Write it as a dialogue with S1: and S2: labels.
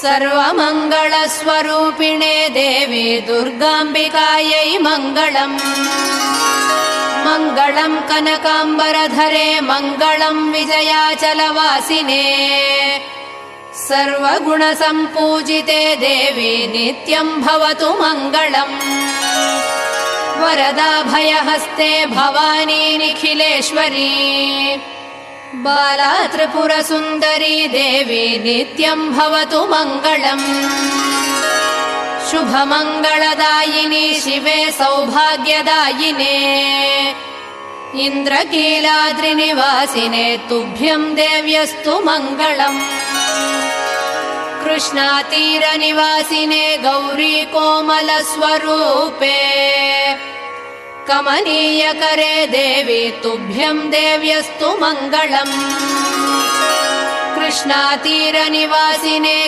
S1: सर्वमङ्गलस्वरूपिणे देवी दुर्गाम्बिकायै मङ्गलम्। मङ्गलम् कनकाम्बरधरे मङ्गलम् विजयाचलवासिने। सर्वगुणसम्पूजिते देवी नित्यम् भवतु मङ्गलम्। वरदाभयहस्ते भवानी निखिलेश्वरी। बाला त्रिपुरसुन्दरी देवी नित्यम् भवतु मङ्गलम्। शुभमङ्गलदायिनी शिवे सौभाग्यदायिने। इन्द्रकीलाद्रिनिवासिने तुभ्यम् देव्यस्तु मङ्गलम्। कृष्णातीरनिवासिने गौरी कोमलस्वरूपे। कमनीयकरे देवी तुभ्यम् देव्यस्तु मङ्गलम्। कृष्णातीरनिवासिने